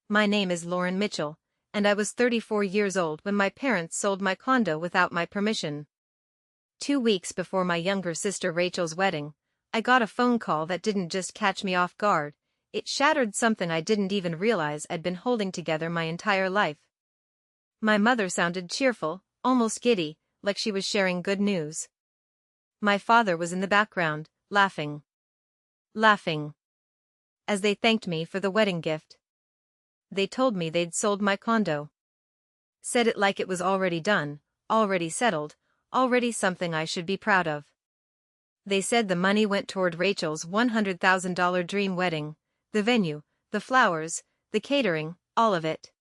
My name is Lauren Mitchell, and I was 34 years old when my parents sold my condo without my permission. 2 weeks before my younger sister Rachel's wedding, I got a phone call that didn't just catch me off guard, it shattered something I didn't even realize I'd been holding together my entire life. My mother sounded cheerful, almost giddy, like she was sharing good news. My father was in the background, laughing. As they thanked me for the wedding gift. They told me they'd sold my condo. Said it like it was already done, already settled, already something I should be proud of. They said the money went toward Rachel's $100,000 dream wedding, the venue, the flowers, the catering, all of it.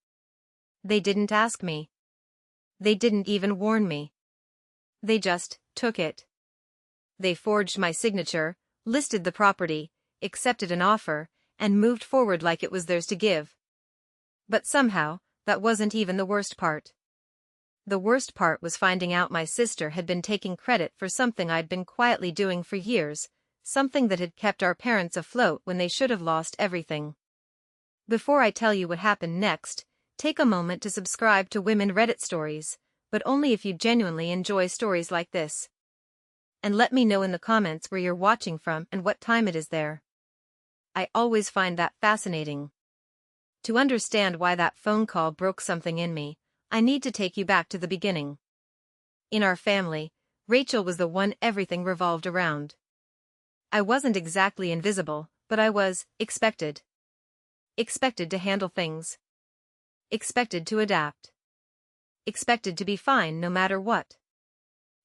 They didn't ask me. They didn't even warn me. They just took it. They forged my signature, listed the property, accepted an offer, and moved forward like it was theirs to give. But somehow, that wasn't even the worst part. The worst part was finding out my sister had been taking credit for something I'd been quietly doing for years, something that had kept our parents afloat when they should have lost everything. Before I tell you what happened next, take a moment to subscribe to Women Reddit Stories, but only if you genuinely enjoy stories like this. And let me know in the comments where you're watching from and what time it is there. I always find that fascinating. To understand why that phone call broke something in me, I need to take you back to the beginning. In our family, Rachel was the one everything revolved around. I wasn't exactly invisible, but I was expected. Expected to handle things. Expected to adapt. Expected to be fine no matter what.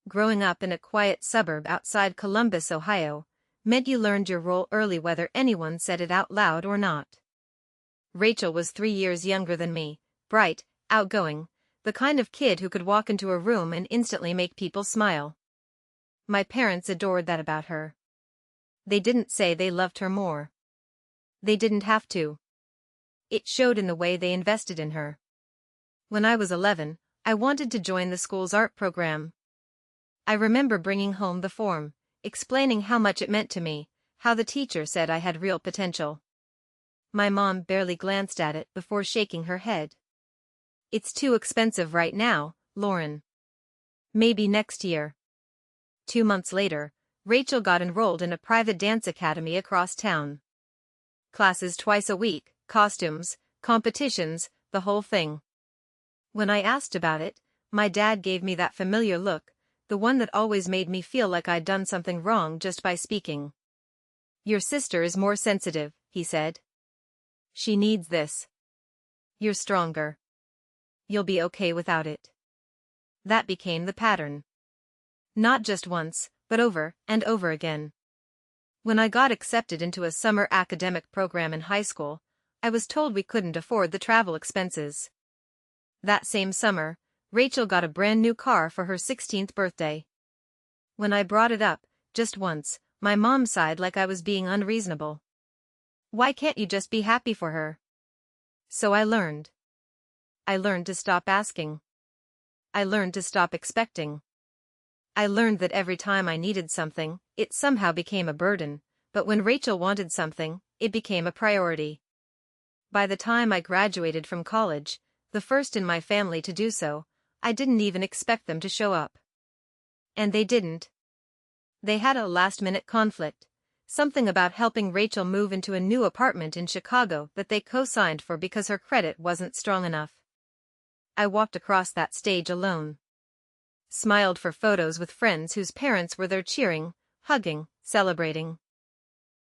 Growing up in a quiet suburb outside Columbus, Ohio, meant you learned your role early whether anyone said it out loud or not. Rachel was 3 years younger than me, bright, outgoing, the kind of kid who could walk into a room and instantly make people smile. My parents adored that about her. They didn't say they loved her more. They didn't have to. It showed in the way they invested in her. When I was 11, I wanted to join the school's art program. I remember bringing home the form, explaining how much it meant to me, how the teacher said I had real potential. My mom barely glanced at it before shaking her head. "It's too expensive right now, Lauren. Maybe next year." 2 months later, Rachel got enrolled in a private dance academy across town. Classes twice a week, costumes, competitions, the whole thing. When I asked about it, my dad gave me that familiar look, the one that always made me feel like I'd done something wrong just by speaking. "Your sister is more sensitive," he said. "She needs this. You're stronger. You'll be okay without it." That became the pattern. Not just once, but over and over again. When I got accepted into a summer academic program in high school, I was told we couldn't afford the travel expenses. That same summer, Rachel got a brand new car for her 16th birthday. When I brought it up, just once, my mom sighed like I was being unreasonable. "Why can't you just be happy for her?" So I learned. I learned to stop asking. I learned to stop expecting. I learned that every time I needed something, it somehow became a burden, but when Rachel wanted something, it became a priority. By the time I graduated from college, the first in my family to do so, I didn't even expect them to show up. And they didn't. They had a last-minute conflict, something about helping Rachel move into a new apartment in Chicago that they co-signed for because her credit wasn't strong enough. I walked across that stage alone. Smiled for photos with friends whose parents were there cheering, hugging, celebrating.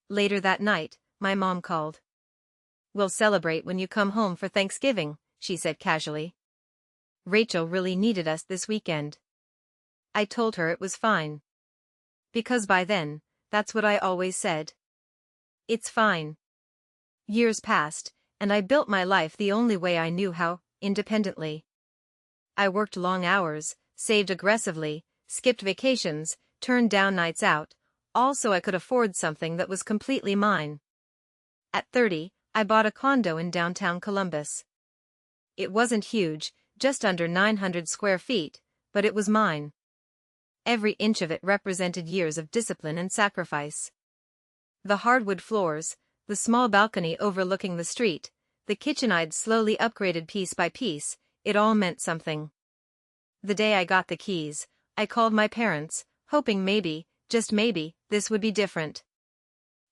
Later that night, my mom called. "We'll celebrate when you come home for Thanksgiving," she said casually. "Rachel really needed us this weekend." I told her it was fine. Because by then, that's what I always said. It's fine. Years passed, and I built my life the only way I knew how, independently. I worked long hours, saved aggressively, skipped vacations, turned down nights out, all so I could afford something that was completely mine. At 30, I bought a condo in downtown Columbus. It wasn't huge, just under 900 square feet, but it was mine. Every inch of it represented years of discipline and sacrifice. The hardwood floors, the small balcony overlooking the street, the kitchen I'd slowly upgraded piece by piece, it all meant something. The day I got the keys, I called my parents, hoping maybe, just maybe, this would be different.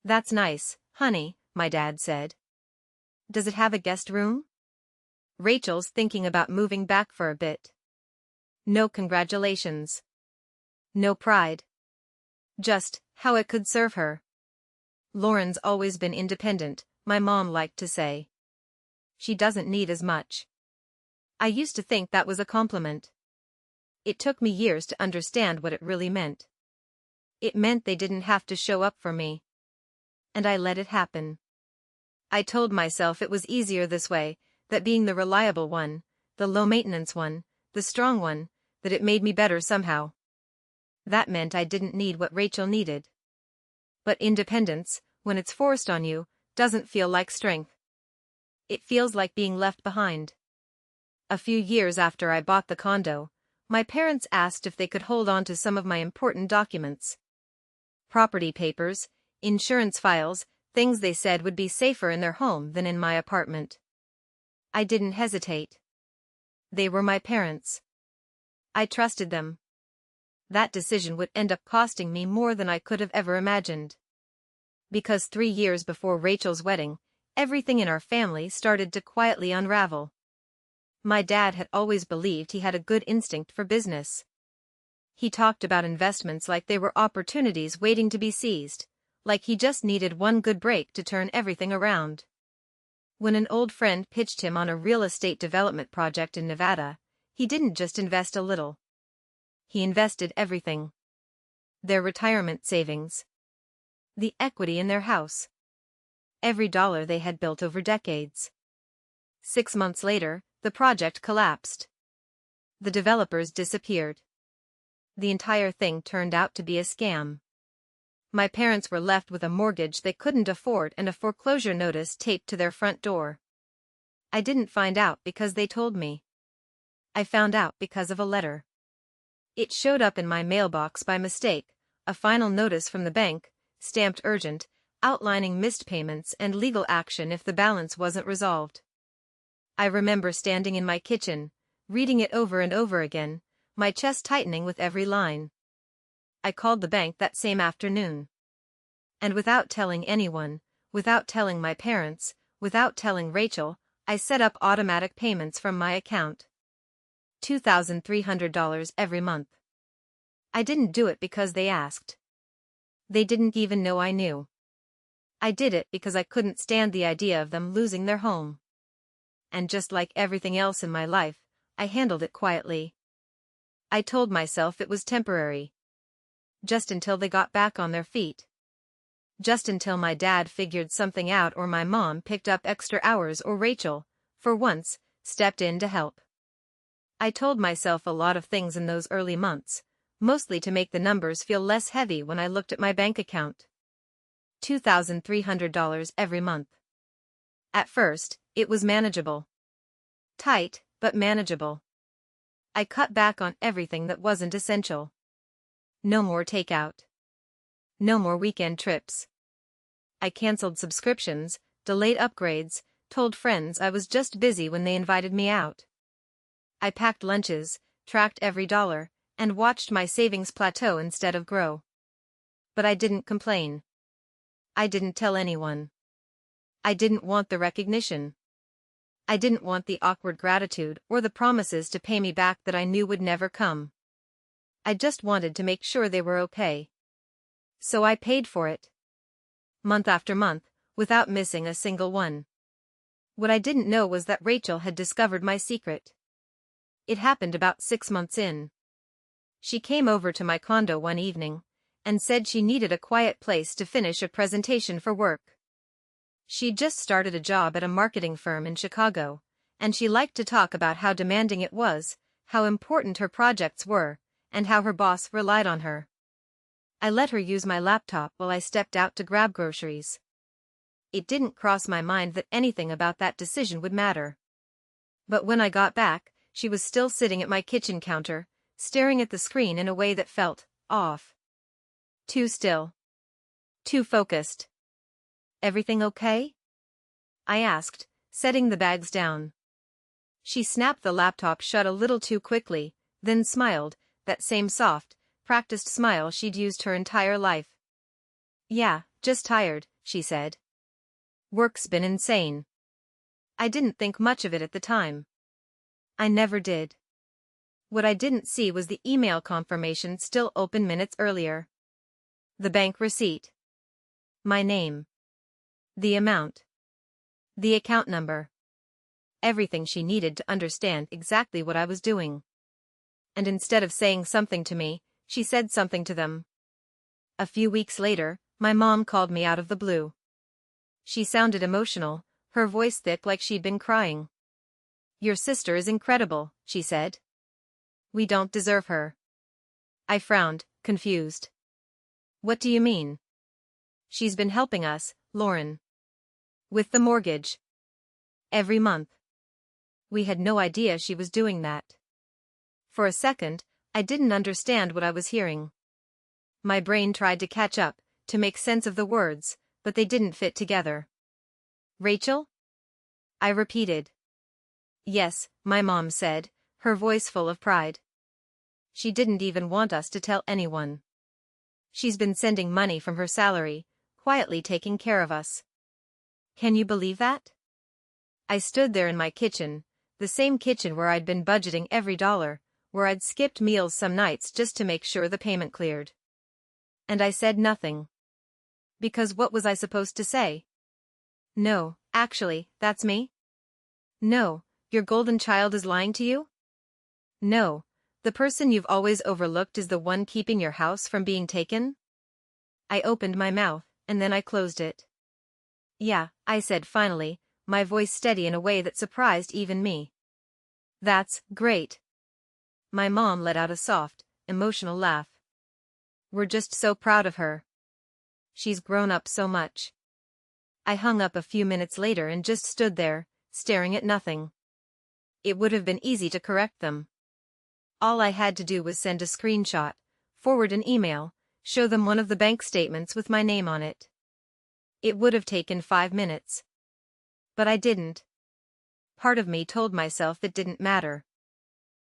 "That's nice, honey," my dad said. "Does it have a guest room?" "Rachel's thinking about moving back for a bit." "No congratulations. No pride. Just, how it could serve her." "Lauren's always been independent," my mom liked to say. "She doesn't need as much." I used to think that was a compliment. It took me years to understand what it really meant. It meant they didn't have to show up for me. And I let it happen. I told myself it was easier this way, that being the reliable one, the low-maintenance one, the strong one, that it made me better somehow. That meant I didn't need what Rachel needed. But independence, when it's forced on you, doesn't feel like strength. It feels like being left behind. A few years after I bought the condo, my parents asked if they could hold on to some of my important documents. Property papers, insurance files, things they said would be safer in their home than in my apartment. I didn't hesitate. They were my parents. I trusted them. That decision would end up costing me more than I could have ever imagined. Because 3 years before Rachel's wedding, everything in our family started to quietly unravel. My dad had always believed he had a good instinct for business. He talked about investments like they were opportunities waiting to be seized, like he just needed one good break to turn everything around. When an old friend pitched him on a real estate development project in Nevada, he didn't just invest a little. He invested everything. Their retirement savings. The equity in their house. Every dollar they had built over decades. 6 months later, the project collapsed. The developers disappeared. The entire thing turned out to be a scam. My parents were left with a mortgage they couldn't afford and a foreclosure notice taped to their front door. I didn't find out because they told me. I found out because of a letter. It showed up in my mailbox by mistake, a final notice from the bank, stamped urgent, outlining missed payments and legal action if the balance wasn't resolved. I remember standing in my kitchen, reading it over and over again, my chest tightening with every line. I called the bank that same afternoon. And without telling anyone, without telling my parents, without telling Rachel, I set up automatic payments from my account. $2,300 every month. I didn't do it because they asked. They didn't even know I knew. I did it because I couldn't stand the idea of them losing their home. And just like everything else in my life, I handled it quietly. I told myself it was temporary. Just until they got back on their feet. Just until my dad figured something out or my mom picked up extra hours or Rachel, for once, stepped in to help. I told myself a lot of things in those early months, mostly to make the numbers feel less heavy when I looked at my bank account. $2,300 every month. At first, it was manageable. Tight, but manageable. I cut back on everything that wasn't essential. No more takeout. No more weekend trips. I canceled subscriptions, delayed upgrades, told friends I was just busy when they invited me out. I packed lunches, tracked every dollar, and watched my savings plateau instead of grow. But I didn't complain. I didn't tell anyone. I didn't want the recognition. I didn't want the awkward gratitude or the promises to pay me back that I knew would never come. I just wanted to make sure they were okay. So I paid for it. Month after month, without missing a single one. What I didn't know was that Rachel had discovered my secret. It happened about 6 months in. She came over to my condo one evening, and said she needed a quiet place to finish a presentation for work. She'd just started a job at a marketing firm in Chicago, and she liked to talk about how demanding it was, how important her projects were, and how her boss relied on her. I let her use my laptop while I stepped out to grab groceries. It didn't cross my mind that anything about that decision would matter. But when I got back, she was still sitting at my kitchen counter, staring at the screen in a way that felt off. Too still. Too focused. "Everything okay?" I asked, setting the bags down. She snapped the laptop shut a little too quickly, then smiled, that same soft, practiced smile she'd used her entire life. "Yeah, just tired," she said. "Work's been insane." I didn't think much of it at the time. I never did. What I didn't see was the email confirmation still open minutes earlier. The bank receipt. My name. The amount. The account number. Everything she needed to understand exactly what I was doing. And instead of saying something to me, she said something to them. A few weeks later, my mom called me out of the blue. She sounded emotional, her voice thick like she'd been crying. "Your sister is incredible," she said. "We don't deserve her." I frowned, confused. "What do you mean?" "She's been helping us, Lauren. With the mortgage. Every month." We had no idea she was doing that. For a second, I didn't understand what I was hearing. My brain tried to catch up, to make sense of the words, but they didn't fit together. "Rachel?" I repeated. "Yes," my mom said, her voice full of pride. "She didn't even want us to tell anyone. She's been sending money from her salary, quietly taking care of us." Can you believe that? I stood there in my kitchen, the same kitchen where I'd been budgeting every dollar, where I'd skipped meals some nights just to make sure the payment cleared. And I said nothing. Because what was I supposed to say? "No, actually, that's me?" "No, your golden child is lying to you?" "No, the person you've always overlooked is the one keeping your house from being taken?" I opened my mouth, and then I closed it. "Yeah," I said finally, my voice steady in a way that surprised even me. "That's great." My mom let out a soft, emotional laugh. "We're just so proud of her. She's grown up so much." I hung up a few minutes later and just stood there, staring at nothing. It would have been easy to correct them. All I had to do was send a screenshot, forward an email, show them one of the bank statements with my name on it. It would have taken 5 minutes. But I didn't. Part of me told myself it didn't matter.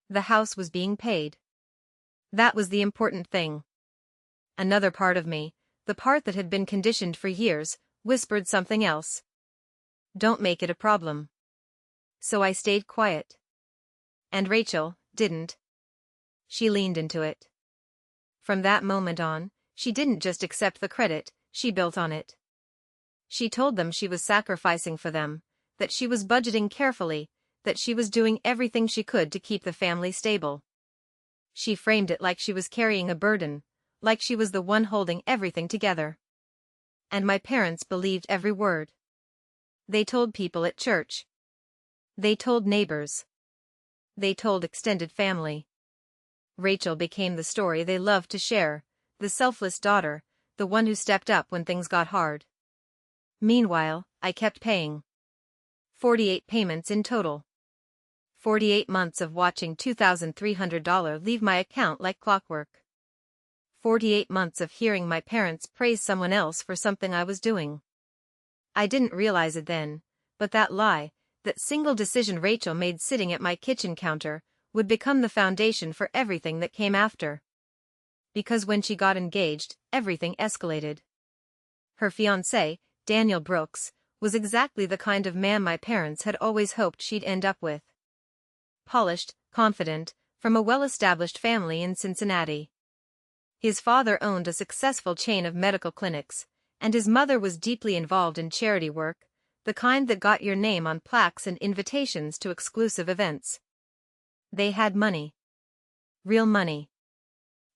The house was being paid. That was the important thing. Another part of me, the part that had been conditioned for years, whispered something else. "Don't make it a problem." So I stayed quiet. And Rachel didn't. She leaned into it. From that moment on, she didn't just accept the credit, she built on it. She told them she was sacrificing for them, that she was budgeting carefully, that she was doing everything she could to keep the family stable. She framed it like she was carrying a burden, like she was the one holding everything together. And my parents believed every word. They told people at church. They told neighbors. They told extended family. Rachel became the story they loved to share, the selfless daughter, the one who stepped up when things got hard. Meanwhile, I kept paying. 48 payments in total. 48 months of watching $2,300 leave my account like clockwork. 48 months of hearing my parents praise someone else for something I was doing. I didn't realize it then, but that lie, that single decision Rachel made sitting at my kitchen counter, would become the foundation for everything that came after. Because when she got engaged, everything escalated. Her fiancé, Daniel Brooks, was exactly the kind of man my parents had always hoped she'd end up with. Polished, confident, from a well-established family in Cincinnati. His father owned a successful chain of medical clinics, and his mother was deeply involved in charity work, the kind that got your name on plaques and invitations to exclusive events. They had money. Real money.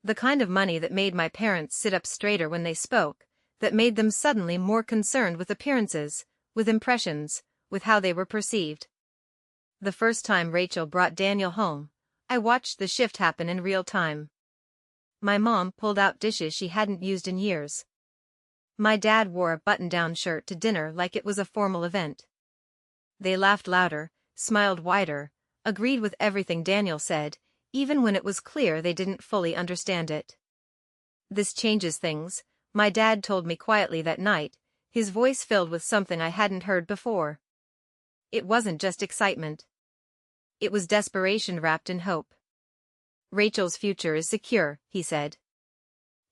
The kind of money that made my parents sit up straighter when they spoke, that made them suddenly more concerned with appearances, with impressions, with how they were perceived. The first time Rachel brought Daniel home, I watched the shift happen in real time. My mom pulled out dishes she hadn't used in years. My dad wore a button-down shirt to dinner like it was a formal event. They laughed louder, smiled wider, agreed with everything Daniel said, even when it was clear they didn't fully understand it. "This changes things," my dad told me quietly that night, his voice filled with something I hadn't heard before. It wasn't just excitement. It was desperation wrapped in hope. Rachel's future is secure, he said.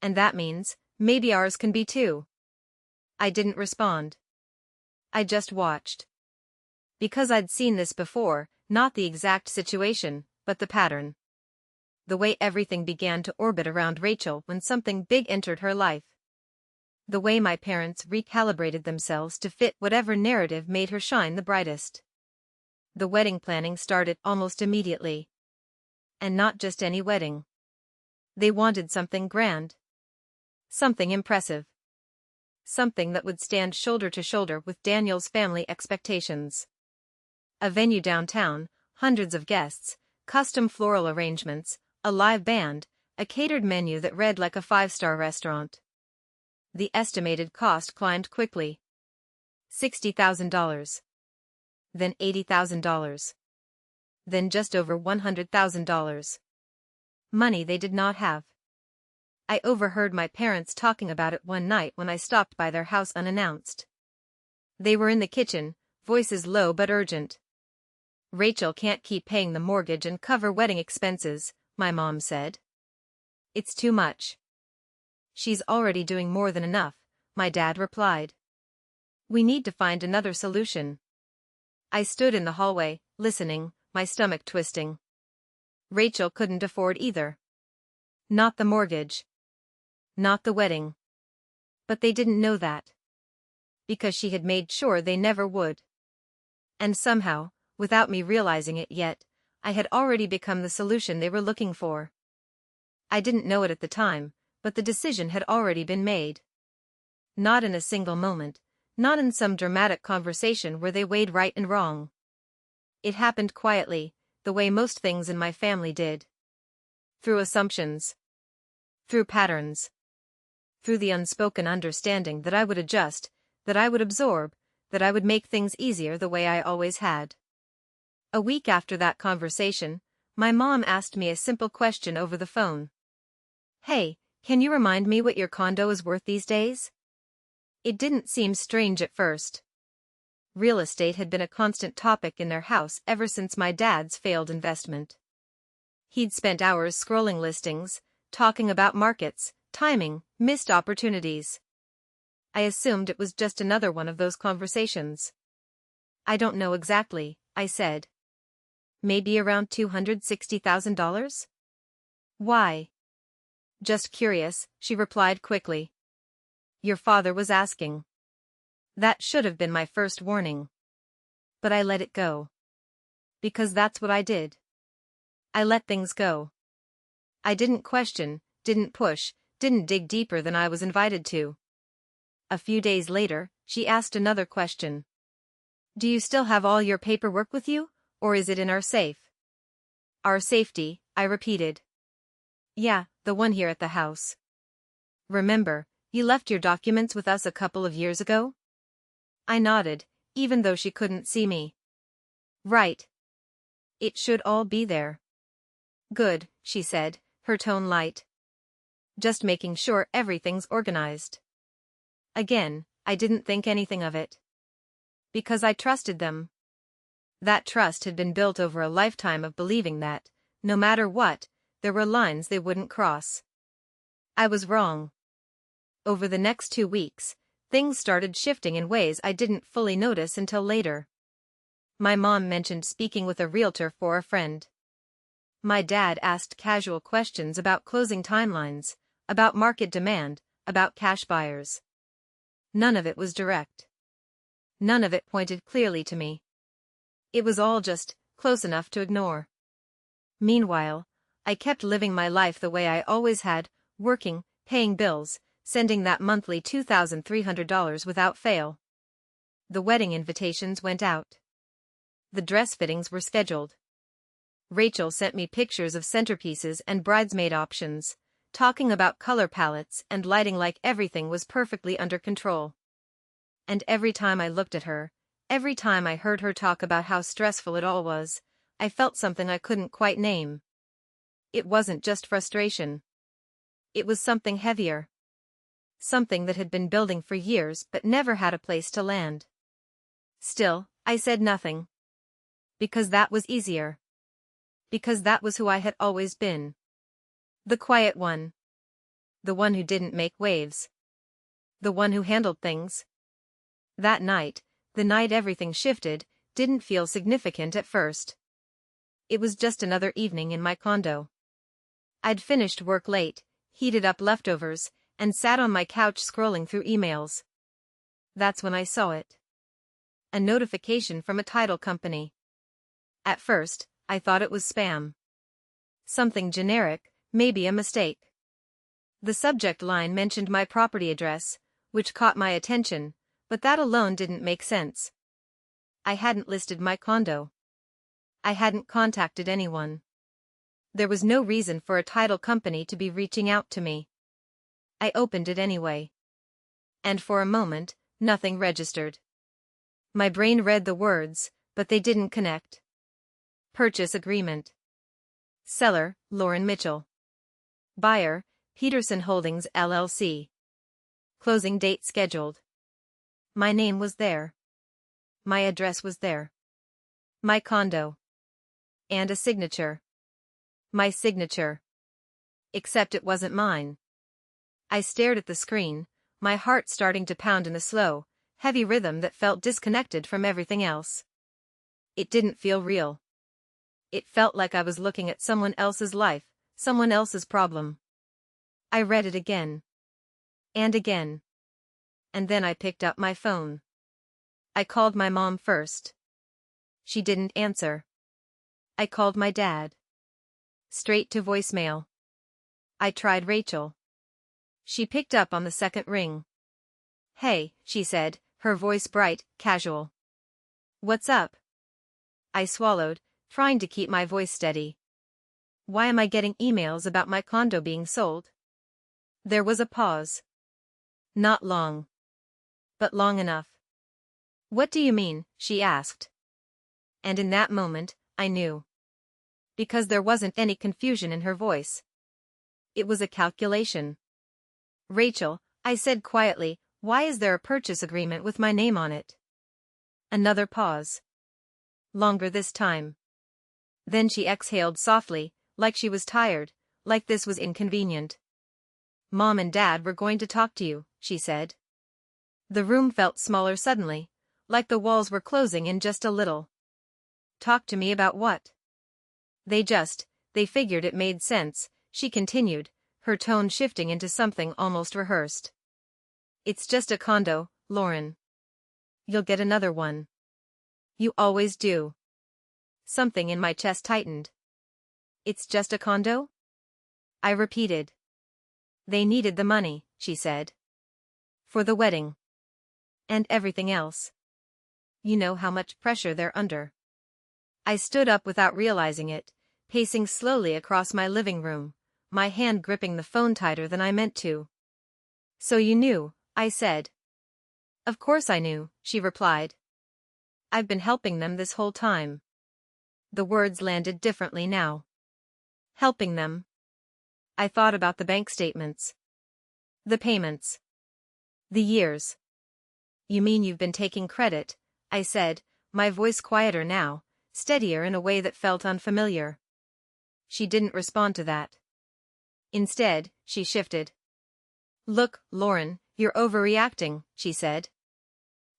And that means, maybe ours can be too. I didn't respond. I just watched. Because I'd seen this before, not the exact situation, but the pattern. The way everything began to orbit around Rachel when something big entered her life. The way my parents recalibrated themselves to fit whatever narrative made her shine the brightest. The wedding planning started almost immediately. And not just any wedding. They wanted something grand. Something impressive. Something that would stand shoulder to shoulder with Daniel's family expectations. A venue downtown, hundreds of guests, custom floral arrangements, a live band, a catered menu that read like a five-star restaurant. The estimated cost climbed quickly. $60,000. Then $80,000. Then just over $100,000. Money they did not have. I overheard my parents talking about it one night when I stopped by their house unannounced. They were in the kitchen, voices low but urgent. Rachel can't keep paying the mortgage and cover wedding expenses, my mom said. It's too much. She's already doing more than enough, my dad replied. We need to find another solution. I stood in the hallway, listening, my stomach twisting. Rachel couldn't afford either. Not the mortgage. Not the wedding. But they didn't know that. Because she had made sure they never would. And somehow, without me realizing it yet, I had already become the solution they were looking for. I didn't know it at the time, but the decision had already been made. Not in a single moment, not in some dramatic conversation where they weighed right and wrong. It happened quietly, the way most things in my family did. Through assumptions. Through patterns. Through the unspoken understanding that I would adjust, that I would absorb, that I would make things easier the way I always had. A week after that conversation, my mom asked me a simple question over the phone. Hey, can you remind me what your condo is worth these days? It didn't seem strange at first. Real estate had been a constant topic in their house ever since my dad's failed investment. He'd spent hours scrolling listings, talking about markets, timing, missed opportunities. I assumed it was just another one of those conversations. I don't know exactly, I said. Maybe around $260,000? Why? Just curious, she replied quickly. Your father was asking. That should have been my first warning. But I let it go. Because that's what I did. I let things go. I didn't question, didn't push, didn't dig deeper than I was invited to. A few days later, she asked another question. Do you still have all your paperwork with you, or is it in our safe? Our safety, I repeated. Yeah, the one here at the house. Remember, you left your documents with us a couple of years ago? I nodded, even though she couldn't see me. Right. It should all be there. Good, she said, her tone light. Just making sure everything's organized. Again, I didn't think anything of it. Because I trusted them. That trust had been built over a lifetime of believing that, no matter what, there were lines they wouldn't cross. I was wrong. Over the next 2 weeks, things started shifting in ways I didn't fully notice until later. My mom mentioned speaking with a realtor for a friend. My dad asked casual questions about closing timelines, about market demand, about cash buyers. None of it was direct. None of it pointed clearly to me. It was all just close enough to ignore. Meanwhile, I kept living my life the way I always had, working, paying bills, sending that monthly $2,300 without fail. The wedding invitations went out. The dress fittings were scheduled. Rachel sent me pictures of centerpieces and bridesmaid options, talking about color palettes and lighting like everything was perfectly under control. And every time I looked at her, every time I heard her talk about how stressful it all was, I felt something I couldn't quite name. It wasn't just frustration. It was something heavier. Something that had been building for years but never had a place to land. Still, I said nothing. Because that was easier. Because that was who I had always been. The quiet one. The one who didn't make waves. The one who handled things. That night, the night everything shifted, didn't feel significant at first. It was just another evening in my condo. I'd finished work late, heated up leftovers, and sat on my couch scrolling through emails. That's when I saw it. A notification from a title company. At first, I thought it was spam. Something generic, maybe a mistake. The subject line mentioned my property address, which caught my attention, but that alone didn't make sense. I hadn't listed my condo. I hadn't contacted anyone. There was no reason for a title company to be reaching out to me. I opened it anyway. And for a moment, nothing registered. My brain read the words, but they didn't connect. Purchase agreement. Seller, Lauren Mitchell. Buyer, Peterson Holdings LLC. Closing date scheduled. My name was there. My address was there. My condo. And a signature. My signature. Except it wasn't mine. I stared at the screen, my heart starting to pound in a slow, heavy rhythm that felt disconnected from everything else. It didn't feel real. It felt like I was looking at someone else's life, someone else's problem. I read it again. And again. And then I picked up my phone. I called my mom first. She didn't answer. I called my dad. Straight to voicemail. I tried Rachel. She picked up on the second ring. Hey, she said, her voice bright, casual. What's up? I swallowed, trying to keep my voice steady. Why am I getting emails about my condo being sold? There was a pause. Not long. But long enough. What do you mean? She asked. And in that moment, I knew. Because there wasn't any confusion in her voice. It was a calculation. Rachel, I said quietly, why is there a purchase agreement with my name on it? Another pause. Longer this time. Then she exhaled softly, like she was tired, like this was inconvenient. Mom and Dad were going to talk to you, she said. The room felt smaller suddenly, like the walls were closing in just a little. Talk to me about what? They figured it made sense, she continued, her tone shifting into something almost rehearsed. It's just a condo, Lauren. You'll get another one. You always do. Something in my chest tightened. It's just a condo? I repeated. They needed the money, she said. For the wedding. And everything else. You know how much pressure they're under. I stood up without realizing it, pacing slowly across my living room, my hand gripping the phone tighter than I meant to. So you knew, I said. Of course I knew, she replied. I've been helping them this whole time. The words landed differently now. Helping them. I thought about the bank statements. The payments. The years. You mean you've been taking credit, I said, my voice quieter now, steadier in a way that felt unfamiliar. She didn't respond to that. Instead, she shifted. Look, Lauren, you're overreacting, she said.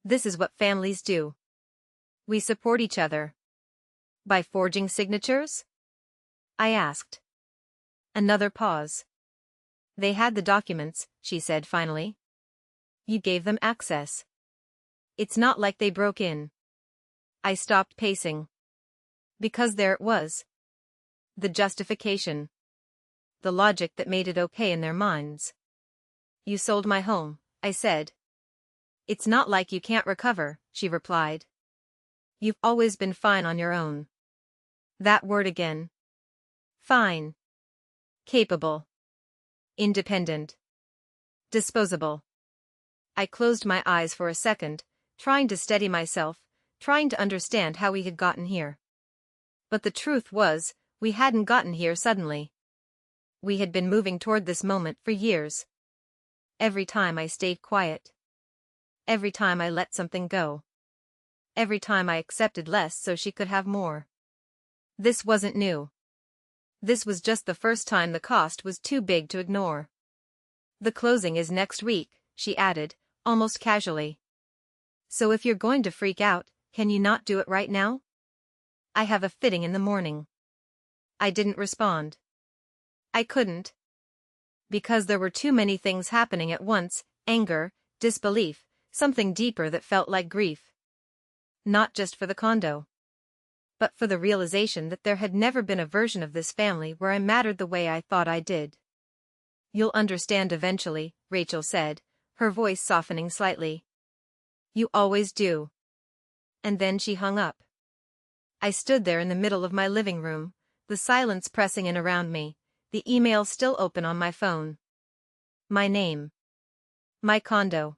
This is what families do. We support each other. By forging signatures? I asked. Another pause. They had the documents, she said finally. You gave them access. It's not like they broke in. I stopped pacing. Because there it was. The justification. The logic that made it okay in their minds. You sold my home, I said. It's not like you can't recover, she replied. You've always been fine on your own. That word again. Fine. Capable. Independent. Disposable. I closed my eyes for a second, trying to steady myself, trying to understand how we had gotten here. But the truth was, we hadn't gotten here suddenly. We had been moving toward this moment for years. Every time I stayed quiet. Every time I let something go. every time I accepted less so she could have more. This wasn't new. This was just the first time the cost was too big to ignore. The closing is next week, she added, almost casually. So if you're going to freak out, can you not do it right now? I have a fitting in the morning. I didn't respond. I couldn't. Because there were too many things happening at once, anger, disbelief, something deeper that felt like grief. Not just for the condo, but for the realization that there had never been a version of this family where I mattered the way I thought I did. You'll understand eventually, Rachel said, her voice softening slightly. You always do. And then she hung up. I stood there in the middle of my living room, the silence pressing in around me, the email still open on my phone. My name. My condo.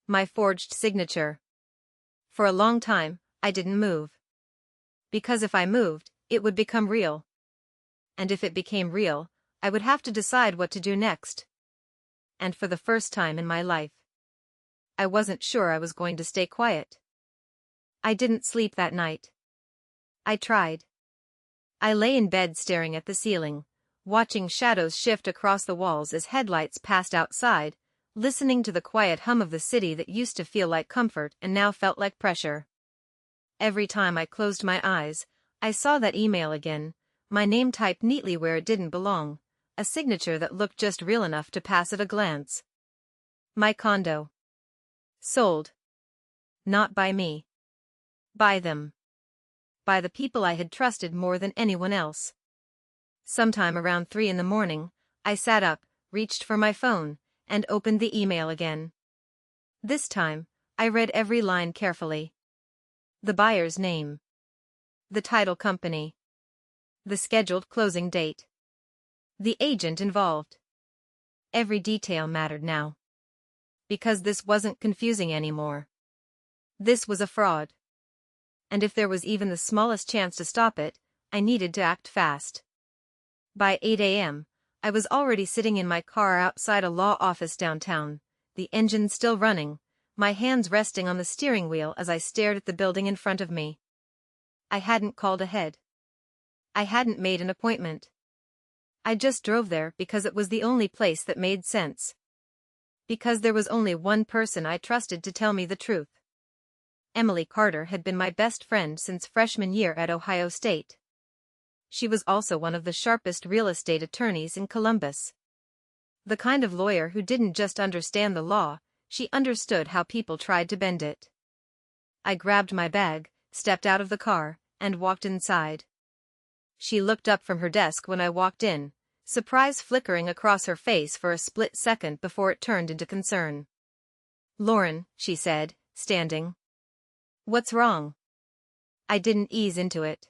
My forged signature. For a long time, I didn't move. Because if I moved, it would become real. And if it became real, I would have to decide what to do next. And for the first time in my life, I wasn't sure I was going to stay quiet. I didn't sleep that night. I tried. I lay in bed staring at the ceiling, watching shadows shift across the walls as headlights passed outside, listening to the quiet hum of the city that used to feel like comfort and now felt like pressure. Every time I closed my eyes, I saw that email again, my name typed neatly where it didn't belong, a signature that looked just real enough to pass at a glance. My condo. Sold. Not by me. By them. By the people I had trusted more than anyone else. Sometime around 3 in the morning, I sat up, reached for my phone, and opened the email again. This time, I read every line carefully. The buyer's name. The title company. The scheduled closing date. The agent involved. Every detail mattered now. Because this wasn't confusing anymore. This was a fraud. And if there was even the smallest chance to stop it, I needed to act fast. By 8 a.m., I was already sitting in my car outside a law office downtown, the engine still running, my hands resting on the steering wheel as I stared at the building in front of me. I hadn't called ahead. I hadn't made an appointment. I just drove there because it was the only place that made sense. Because there was only one person I trusted to tell me the truth. Emily Carter had been my best friend since freshman year at Ohio State. She was also one of the sharpest real estate attorneys in Columbus. The kind of lawyer who didn't just understand the law, she understood how people tried to bend it. I grabbed my bag, stepped out of the car, and walked inside. She looked up from her desk when I walked in, surprise flickering across her face for a split second before it turned into concern. Lauren, she said, standing. What's wrong? I didn't ease into it.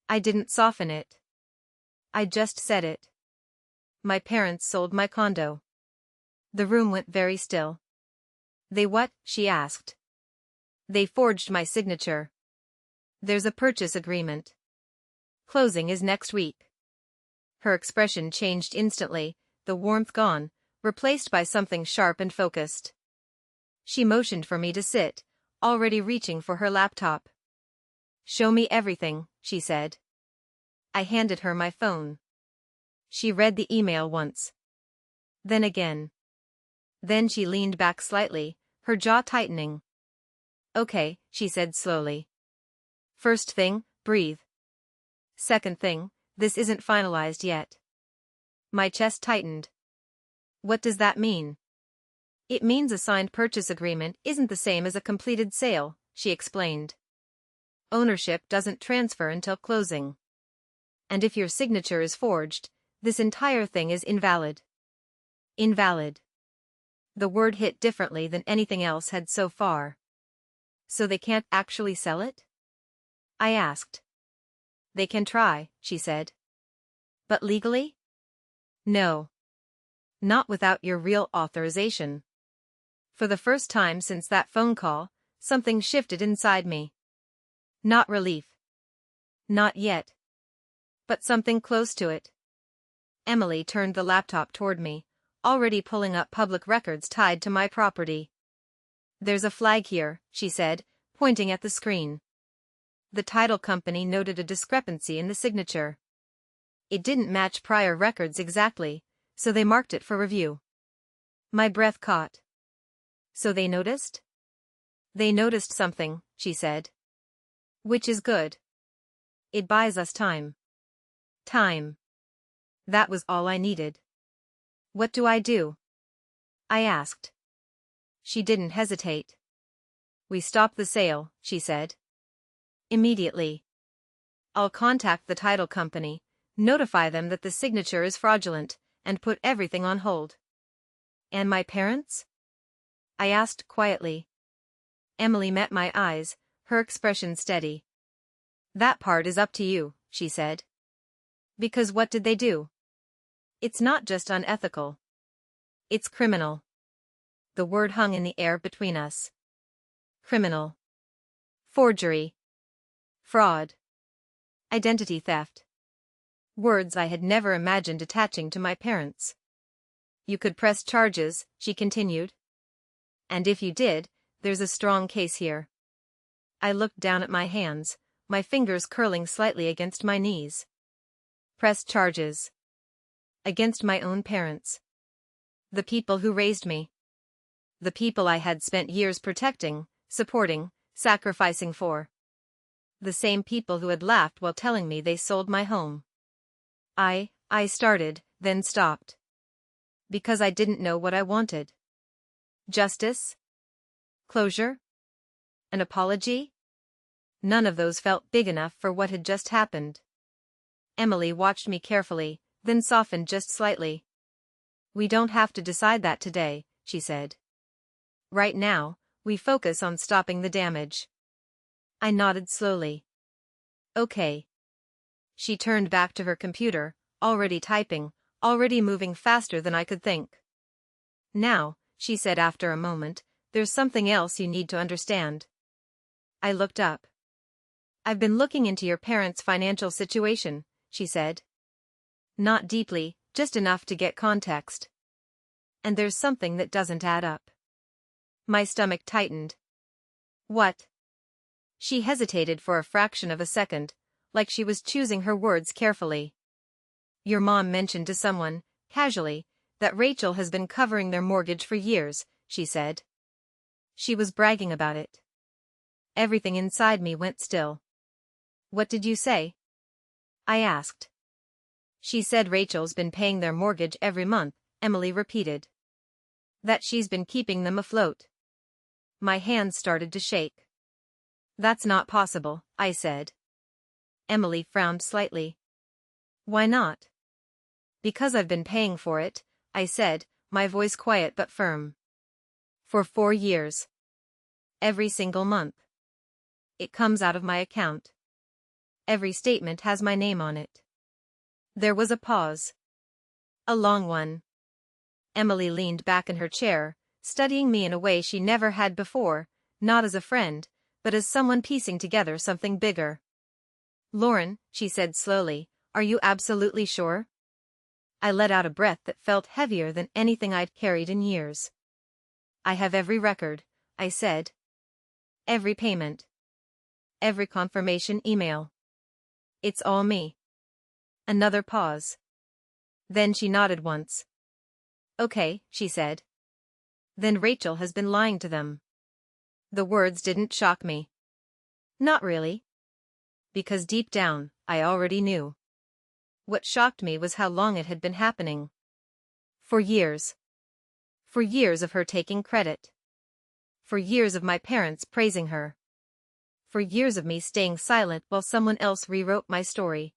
I didn't soften it. I just said it. My parents sold my condo. The room went very still. They what? She asked. They forged my signature. There's a purchase agreement. Closing is next week. Her expression changed instantly, the warmth gone, replaced by something sharp and focused. She motioned for me to sit, already reaching for her laptop. Show me everything, she said. I handed her my phone. She read the email once. Then again. Then she leaned back slightly, her jaw tightening. Okay, she said slowly. First thing, breathe. Second thing, this isn't finalized yet. My chest tightened. What does that mean? It means a signed purchase agreement isn't the same as a completed sale, she explained. Ownership doesn't transfer until closing. And if your signature is forged, this entire thing is invalid. Invalid. The word hit differently than anything else had so far. So they can't actually sell it? I asked. They can try, she said. But legally? No. Not without your real authorization. For the first time since that phone call, something shifted inside me. Not relief. Not yet. But something close to it. Emily turned the laptop toward me, already pulling up public records tied to my property. There's a flag here, she said, pointing at the screen. The title company noted a discrepancy in the signature. It didn't match prior records exactly, so they marked it for review. My breath caught. So they noticed? They noticed something, she said. Which is good. It buys us time. Time. That was all I needed. What do I do? I asked. She didn't hesitate. We stop the sale, she said. Immediately. I'll contact the title company, notify them that the signature is fraudulent, and put everything on hold. And my parents? I asked quietly. Emily met my eyes, her expression steady. That part is up to you, she said. Because what did they do? It's not just unethical. It's criminal. The word hung in the air between us. Criminal. Forgery. Fraud. Identity theft. Words I had never imagined attaching to my parents. You could press charges, she continued. And if you did, there's a strong case here. I looked down at my hands, my fingers curling slightly against my knees. Press charges. Against my own parents. The people who raised me. The people I had spent years protecting, supporting, sacrificing for. The same people who had laughed while telling me they sold my home. I started, then stopped. Because I didn't know what I wanted. Justice? Closure? An apology? None of those felt big enough for what had just happened. Emily watched me carefully, then softened just slightly. We don't have to decide that today, she said. Right now, we focus on stopping the damage. I nodded slowly. Okay. She turned back to her computer, already typing, already moving faster than I could think. Now, she said after a moment, there's something else you need to understand. I looked up. I've been looking into your parents' financial situation, she said. Not deeply, just enough to get context. And there's something that doesn't add up. My stomach tightened. What? She hesitated for a fraction of a second, like she was choosing her words carefully. Your mom mentioned to someone, casually, that Rachel has been covering their mortgage for years, she said. She was bragging about it. Everything inside me went still. What did you say? I asked. She said Rachel's been paying their mortgage every month, Emily repeated. That she's been keeping them afloat. My hands started to shake. That's not possible, I said. Emily frowned slightly. Why not? Because I've been paying for it, I said, my voice quiet but firm. For 4 years. Every single month. It comes out of my account. Every statement has my name on it. There was a pause. A long one. Emily leaned back in her chair, studying me in a way she never had before, not as a friend, but as someone piecing together something bigger. Lauren, she said slowly, are you absolutely sure? I let out a breath that felt heavier than anything I'd carried in years. I have every record, I said. Every payment. Every confirmation email. It's all me. Another pause. Then she nodded once. Okay, she said. Then Rachel has been lying to them. The words didn't shock me. Not really. Because deep down, I already knew. What shocked me was how long it had been happening. For years. For years of her taking credit. For years of my parents praising her. For years of me staying silent while someone else rewrote my story.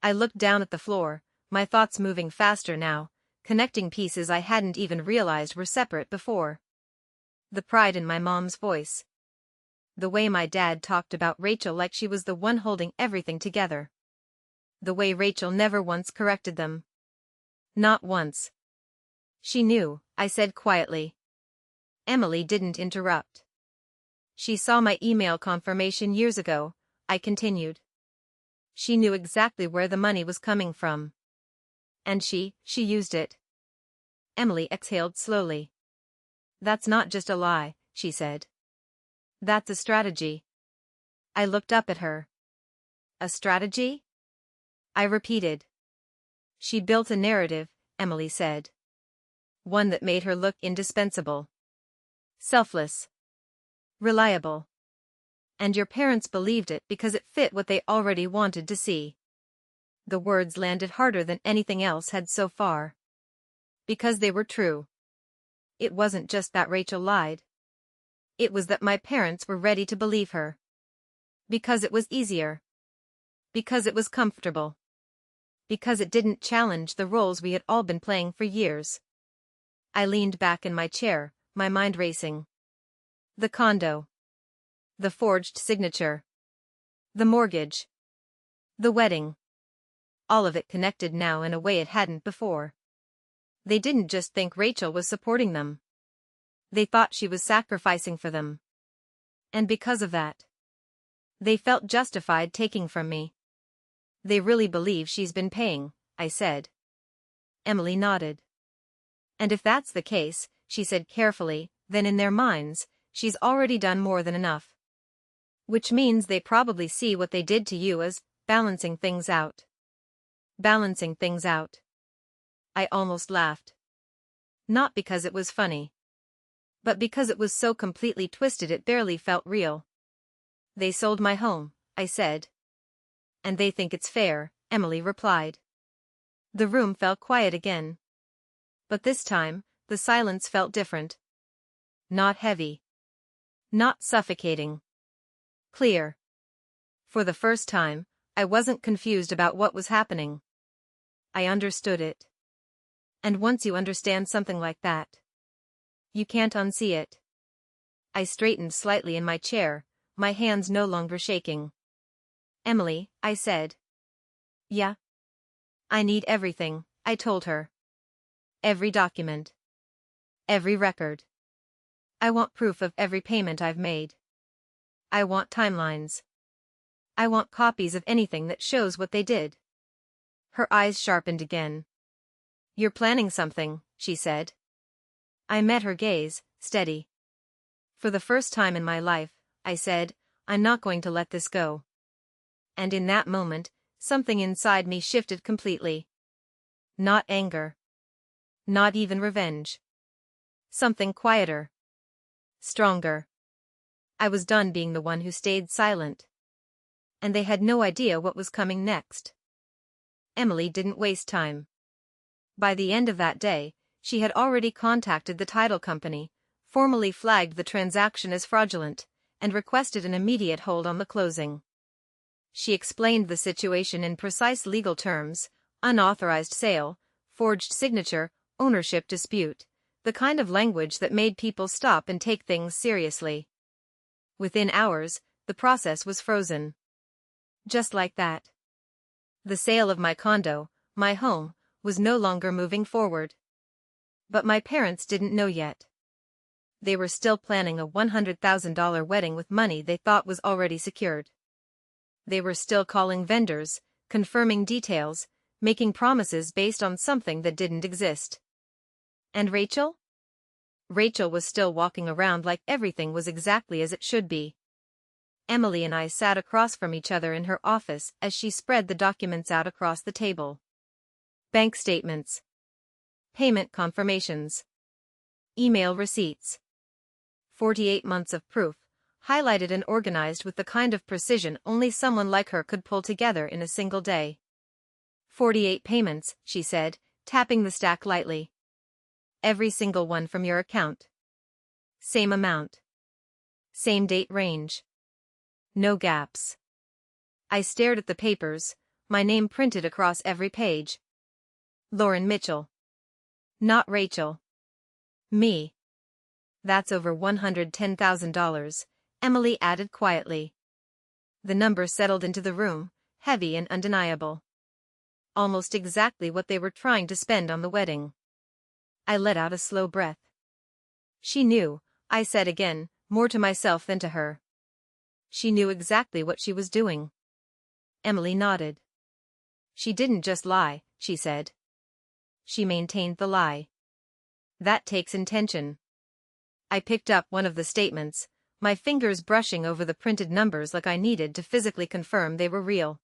I looked down at the floor, my thoughts moving faster now, connecting pieces I hadn't even realized were separate before. The pride in my mom's voice. The way my dad talked about Rachel like she was the one holding everything together. The way Rachel never once corrected them. Not once. She knew, I said quietly. Emily didn't interrupt. She saw my email confirmation years ago, I continued. She knew exactly where the money was coming from. And she used it. Emily exhaled slowly. That's not just a lie, she said. That's a strategy. I looked up at her. A strategy? I repeated. She built a narrative, Emily said. One that made her look indispensable. Selfless. Reliable. And your parents believed it because it fit what they already wanted to see. The words landed harder than anything else had so far. Because they were true. It wasn't just that Rachel lied. It was that my parents were ready to believe her. Because it was easier. Because it was comfortable. Because it didn't challenge the roles we had all been playing for years. I leaned back in my chair, my mind racing. The condo. The forged signature. The mortgage. The wedding. All of it connected now in a way it hadn't before. They didn't just think Rachel was supporting them. They thought she was sacrificing for them. And because of that, they felt justified taking from me. They really believe she's been paying, I said. Emily nodded. And if that's the case, she said carefully, then in their minds, she's already done more than enough. Which means they probably see what they did to you as balancing things out. Balancing things out. I almost laughed. Not because it was funny. But because it was so completely twisted it barely felt real. They sold my home, I said. And they think it's fair, Emily replied. The room fell quiet again. But this time, the silence felt different. Not heavy. Not suffocating. Clear. For the first time, I wasn't confused about what was happening. I understood it. And once you understand something like that, you can't unsee it. I straightened slightly in my chair, my hands no longer shaking. Emily, I said. Yeah? I need everything, I told her. Every document. Every record. I want proof of every payment I've made. I want timelines. I want copies of anything that shows what they did. Her eyes sharpened again. You're planning something, she said. I met her gaze, steady. For the first time in my life, I said, I'm not going to let this go. And in that moment, something inside me shifted completely. Not anger. Not even revenge. Something quieter. Stronger. I was done being the one who stayed silent. And they had no idea what was coming next. Emily didn't waste time. By the end of that day, she had already contacted the title company, formally flagged the transaction as fraudulent, and requested an immediate hold on the closing. She explained the situation in precise legal terms: unauthorized sale, forged signature, ownership dispute, the kind of language that made people stop and take things seriously. Within hours, the process was frozen. Just like that. The sale of my condo, my home, was no longer moving forward. But my parents didn't know yet. They were still planning a $100,000 wedding with money they thought was already secured. They were still calling vendors, confirming details, making promises based on something that didn't exist. And Rachel? Rachel was still walking around like everything was exactly as it should be. Emily and I sat across from each other in her office as she spread the documents out across the table. Bank statements. Payment confirmations. Email receipts. 48 months of proof, highlighted and organized with the kind of precision only someone like her could pull together in a single day. 48 payments, she said, tapping the stack lightly. Every single one from your account. Same amount. Same date range. No gaps. I stared at the papers, my name printed across every page. Lauren Mitchell. Not Rachel. Me. That's over $110,000, Emily added quietly. The number settled into the room, heavy and undeniable. Almost exactly what they were trying to spend on the wedding. I let out a slow breath. She knew, I said again, more to myself than to her. She knew exactly what she was doing. Emily nodded. She didn't just lie, she said. She maintained the lie. That takes intention. I picked up one of the statements, my fingers brushing over the printed numbers like I needed to physically confirm they were real.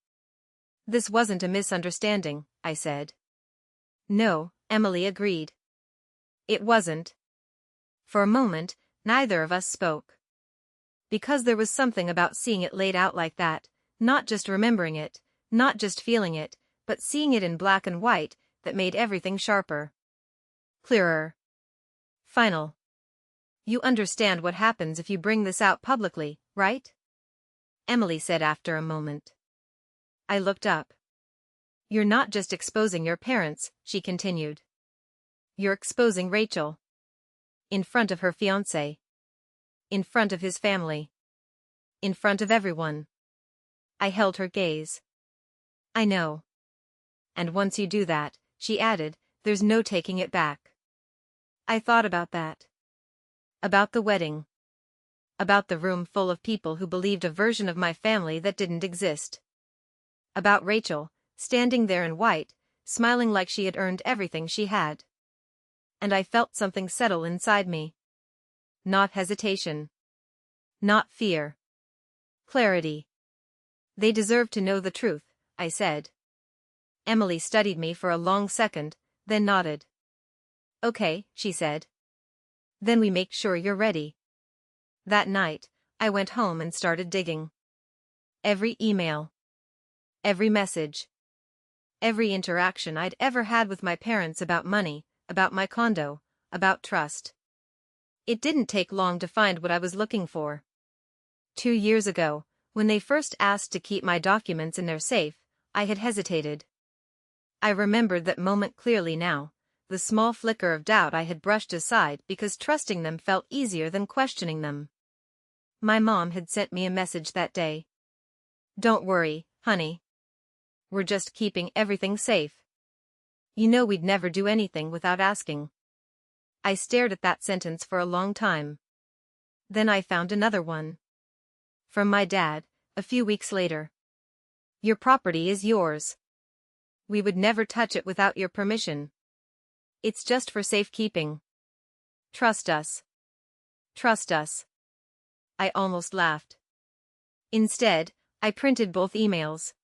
"This wasn't a misunderstanding," I said. "No," Emily agreed. "It wasn't." For a moment, neither of us spoke. Because there was something about seeing it laid out like that, not just remembering it, not just feeling it, but seeing it in black and white, that made everything sharper. Clearer. Final. "You understand what happens if you bring this out publicly, right?" Emily said after a moment. I looked up. "You're not just exposing your parents," she continued. "You're exposing Rachel. In front of her fiancé. In front of his family. In front of everyone." I held her gaze. "I know. And once you do that," she added, "there's no taking it back." I thought about that. About the wedding. About the room full of people who believed a version of my family that didn't exist. About Rachel, standing there in white, smiling like she had earned everything she had. And I felt something settle inside me. Not hesitation. Not fear. Clarity. "They deserve to know the truth," I said. Emily studied me for a long second, then nodded. "Okay," she said. "Then we make sure you're ready." That night, I went home and started digging. Every email. Every message. Every interaction I'd ever had with my parents about money, about my condo, about trust. It didn't take long to find what I was looking for. 2 years ago, when they first asked to keep my documents in their safe, I had hesitated. I remembered that moment clearly now, the small flicker of doubt I had brushed aside because trusting them felt easier than questioning them. My mom had sent me a message that day. "Don't worry, honey. We're just keeping everything safe. You know we'd never do anything without asking." I stared at that sentence for a long time. Then I found another one. From my dad, a few weeks later. "Your property is yours. We would never touch it without your permission. It's just for safekeeping. Trust us. Trust us." I almost laughed. Instead, I printed both emails.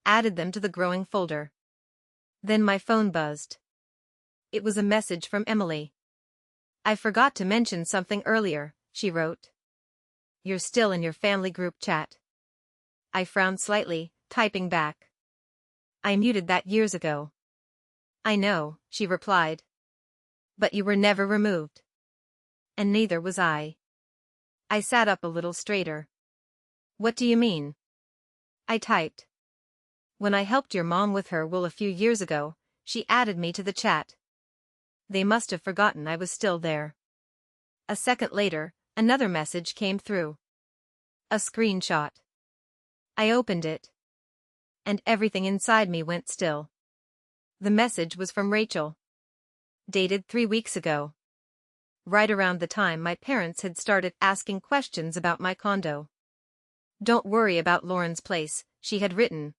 Added them to the growing folder. Then my phone buzzed. It was a message from Emily. "I forgot to mention something earlier," she wrote. "You're still in your family group chat." I frowned slightly, typing back. "I muted that years ago." "I know," she replied. "But you were never removed." And neither was I. I sat up a little straighter. "What do you mean?" I typed. "When I helped your mom with her will a few years ago, she added me to the chat. They must have forgotten I was still there." A second later, another message came through. A screenshot. I opened it. And everything inside me went still. The message was from Rachel. Dated 3 weeks ago. Right around the time my parents had started asking questions about my condo. "Don't worry about Lauren's place," she had written.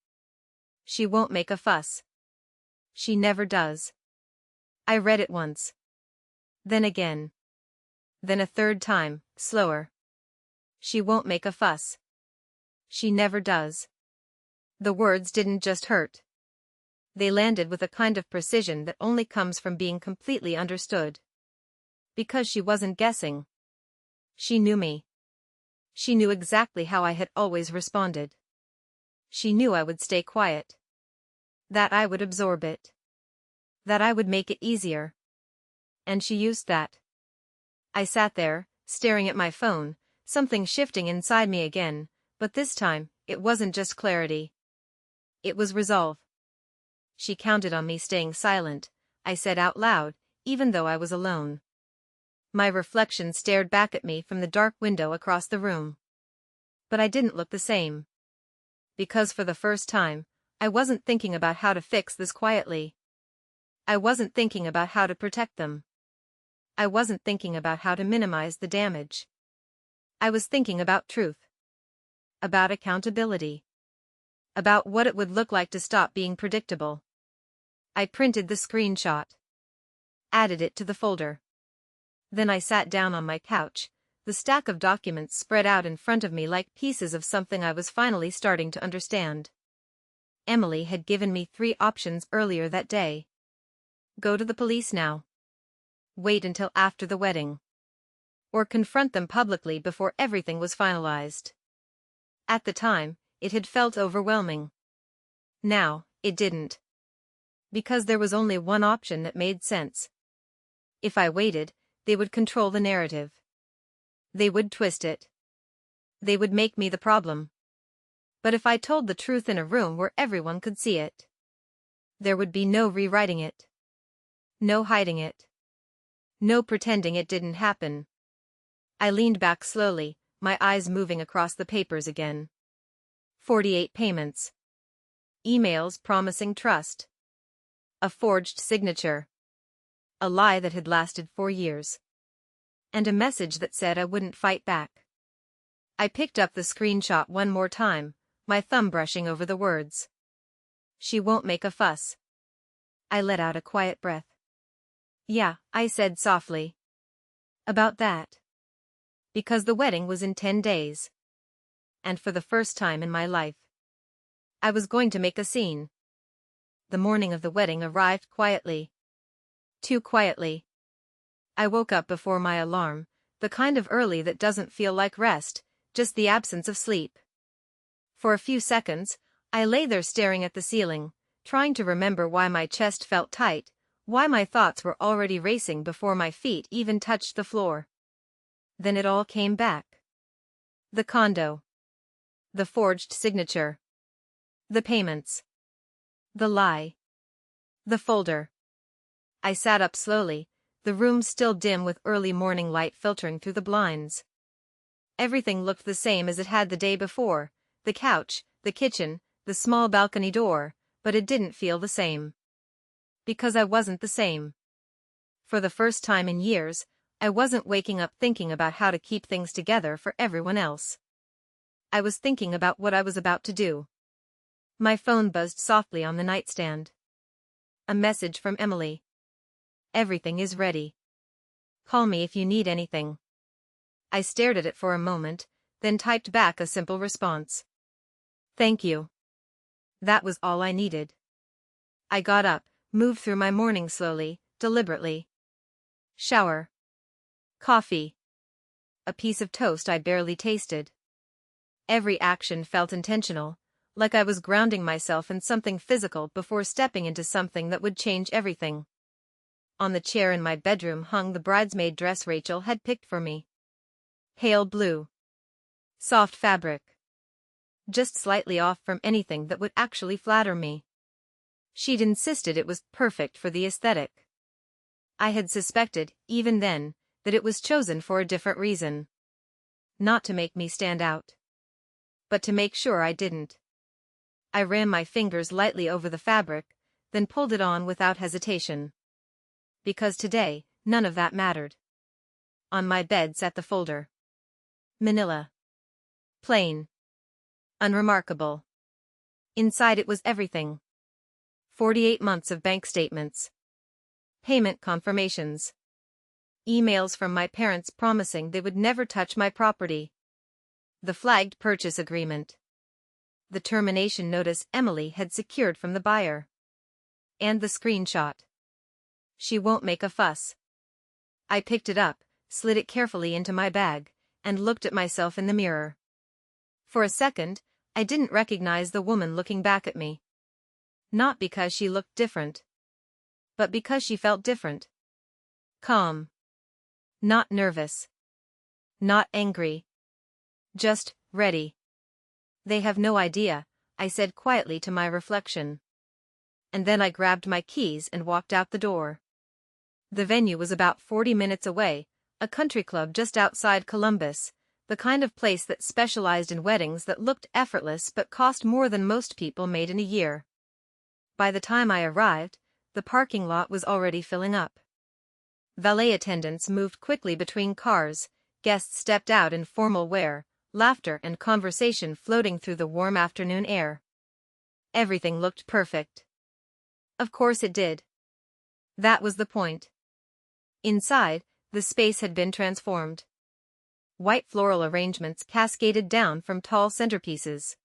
"She won't make a fuss. She never does." I read it once. Then again. Then a third time, slower. "She won't make a fuss. She never does." The words didn't just hurt. They landed with a kind of precision that only comes from being completely understood. Because she wasn't guessing. She knew me. She knew exactly how I had always responded. She knew I would stay quiet. That I would absorb it. That I would make it easier. And she used that. I sat there, staring at my phone, something shifting inside me again, but this time, it wasn't just clarity. It was resolve. "She counted on me staying silent," I said out loud, even though I was alone. My reflection stared back at me from the dark window across the room. But I didn't look the same. Because for the first time, I wasn't thinking about how to fix this quietly. I wasn't thinking about how to protect them. I wasn't thinking about how to minimize the damage. I was thinking about truth. About accountability. About what it would look like to stop being predictable. I printed the screenshot. Added it to the folder. Then I sat down on my couch, The stack of documents spread out in front of me like pieces of something I was finally starting to understand. Emily had given me 3 options earlier that day. Go to the police now. Wait until after the wedding. Or confront them publicly before everything was finalized. At the time, it had felt overwhelming. Now, it didn't. Because there was only one option that made sense. If I waited, they would control the narrative. They would twist it. They would make me the problem. But if I told the truth in a room where everyone could see it, there would be no rewriting it. No hiding it. No pretending it didn't happen. I leaned back slowly, my eyes moving across the papers again. 48 payments. Emails promising trust. A forged signature. A lie that had lasted 4 years. And a message that said I wouldn't fight back. I picked up the screenshot one more time, my thumb brushing over the words. She won't make a fuss. I let out a quiet breath. Yeah, I said softly. About that. Because the wedding was in 10 days. And for the first time in my life, I was going to make a scene. The morning of the wedding arrived quietly. Too quietly. I woke up before my alarm, the kind of early that doesn't feel like rest, just the absence of sleep. For a few seconds, I lay there staring at the ceiling, trying to remember why my chest felt tight, why my thoughts were already racing before my feet even touched the floor. Then it all came back. The condo. The forged signature. The payments. The lie. The folder. I sat up slowly, the room still dim with early morning light filtering through the blinds. Everything looked the same as it had the day before, the couch, the kitchen, the small balcony door, but it didn't feel the same. Because I wasn't the same. For the first time in years, I wasn't waking up thinking about how to keep things together for everyone else. I was thinking about what I was about to do. My phone buzzed softly on the nightstand. A message from Emily. Everything is ready. Call me if you need anything. I stared at it for a moment, then typed back a simple response. Thank you. That was all I needed. I got up, moved through my morning slowly, deliberately. Shower. Coffee. A piece of toast I barely tasted. Every action felt intentional, like I was grounding myself in something physical before stepping into something that would change everything. On the chair in my bedroom hung the bridesmaid dress Rachel had picked for me. Pale blue. Soft fabric. Just slightly off from anything that would actually flatter me. She'd insisted it was perfect for the aesthetic. I had suspected, even then, that it was chosen for a different reason. Not to make me stand out. But to make sure I didn't. I ran my fingers lightly over the fabric, then pulled it on without hesitation. Because today, none of that mattered. On my bed sat the folder. Manila. Plain. Unremarkable. Inside it was everything. 48 months of bank statements. Payment confirmations. Emails from my parents promising they would never touch my property. The flagged purchase agreement. The termination notice Emily had secured from the buyer. And the screenshot. She won't make a fuss. I picked it up, slid it carefully into my bag, and looked at myself in the mirror. For a second, I didn't recognize the woman looking back at me. Not because she looked different. But because she felt different. Calm. Not nervous. Not angry. Just ready. They have no idea, I said quietly to my reflection. And then I grabbed my keys and walked out the door. The venue was about 40 minutes away, a country club just outside Columbus, the kind of place that specialized in weddings that looked effortless but cost more than most people made in a year. By the time I arrived, the parking lot was already filling up. Valet attendants moved quickly between cars, guests stepped out in formal wear, laughter and conversation floating through the warm afternoon air. Everything looked perfect. Of course it did. That was the point. Inside, the space had been transformed. White floral arrangements cascaded down from tall centerpieces.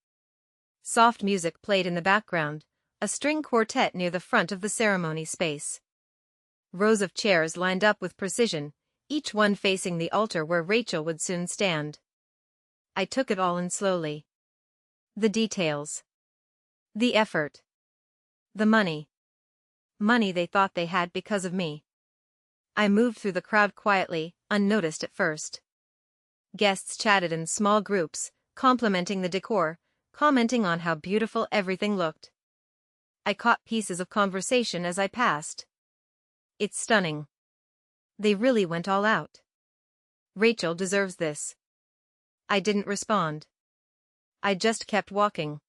Soft music played in the background, a string quartet near the front of the ceremony space. Rows of chairs lined up with precision, each one facing the altar where Rachel would soon stand. I took it all in slowly. The details. The effort. The money. Money they thought they had because of me. I moved through the crowd quietly, unnoticed at first. Guests chatted in small groups, complimenting the decor, commenting on how beautiful everything looked. I caught pieces of conversation as I passed. It's stunning. They really went all out. Rachel deserves this. I didn't respond. I just kept walking.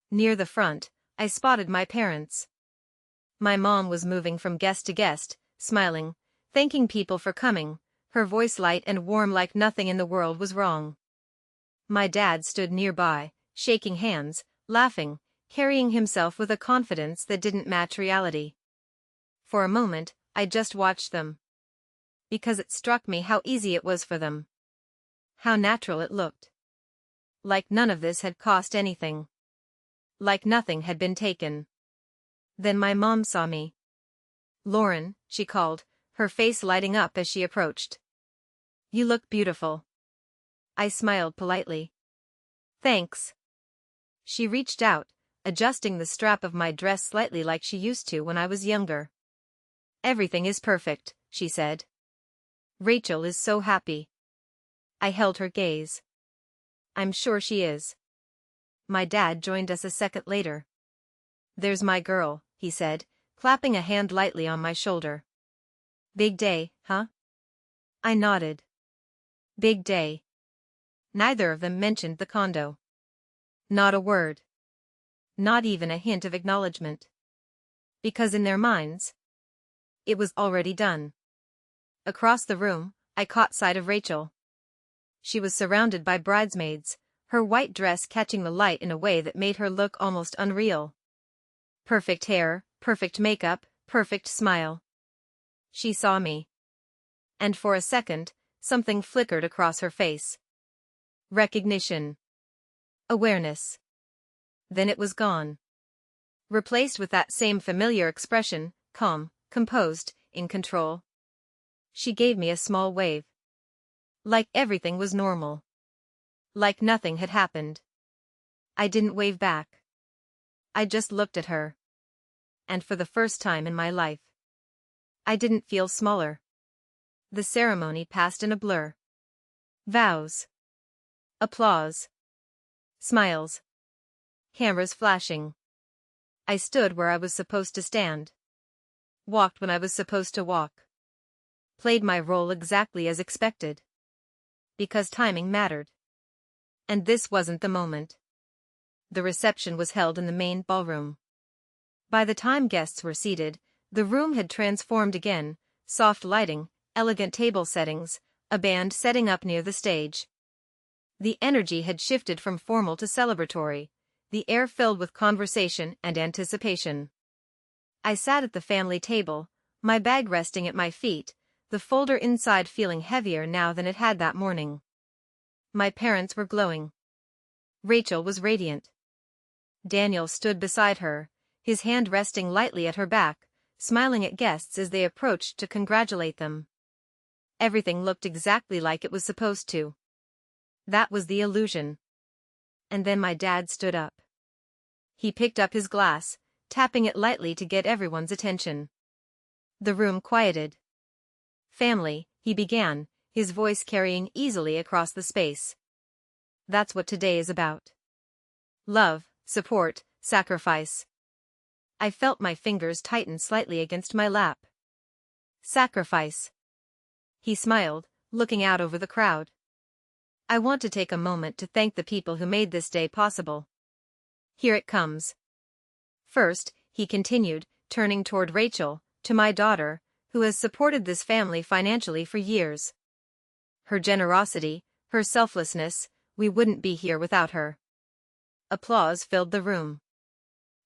Near the front, I spotted my parents. My mom was moving from guest to guest, smiling, thanking people for coming, her voice light and warm like nothing in the world was wrong. My dad stood nearby, shaking hands, laughing, carrying himself with a confidence that didn't match reality. For a moment, I just watched them. Because it struck me how easy it was for them. How natural it looked. Like none of this had cost anything. Like nothing had been taken. Then my mom saw me. "Lauren," she called, her face lighting up as she approached. "You look beautiful." I smiled politely. "Thanks." She reached out, adjusting the strap of my dress slightly like she used to when I was younger. "Everything is perfect," she said. "Rachel is so happy." I held her gaze. "I'm sure she is." My dad joined us a second later. "There's my girl," he said, clapping a hand lightly on my shoulder. "Big day, huh?" I nodded. Big day. Neither of them mentioned the condo. Not a word. Not even a hint of acknowledgement. Because in their minds, it was already done. Across the room, I caught sight of Rachel. She was surrounded by bridesmaids, her white dress catching the light in a way that made her look almost unreal. Perfect hair, perfect makeup, perfect smile. She saw me. And for a second, something flickered across her face. Recognition. Awareness. Then it was gone. Replaced with that same familiar expression, calm, composed, in control. She gave me a small wave. Like everything was normal. Like nothing had happened. I didn't wave back. I just looked at her. And for the first time in my life, I didn't feel smaller. The ceremony passed in a blur. Vows. Applause. Smiles. Cameras flashing. I stood where I was supposed to stand. Walked when I was supposed to walk. Played my role exactly as expected. Because timing mattered. And this wasn't the moment. The reception was held in the main ballroom. By the time guests were seated, the room had transformed again, soft lighting, elegant table settings, a band setting up near the stage. The energy had shifted from formal to celebratory, the air filled with conversation and anticipation. I sat at the family table, my bag resting at my feet, the folder inside feeling heavier now than it had that morning. My parents were glowing. Rachel was radiant. Daniel stood beside her, his hand resting lightly at her back, smiling at guests as they approached to congratulate them. Everything looked exactly like it was supposed to. That was the illusion. And then my dad stood up. He picked up his glass, tapping it lightly to get everyone's attention. The room quieted. "Family," he began, his voice carrying easily across the space. "That's what today is about. Love, support, sacrifice." I felt my fingers tighten slightly against my lap. "Sacrifice." He smiled, looking out over the crowd. "I want to take a moment to thank the people who made this day possible. Here it comes. First," he continued, turning toward Rachel, "to my daughter, who has supported this family financially for years. Her generosity, her selflessness, we wouldn't be here without her." Applause filled the room.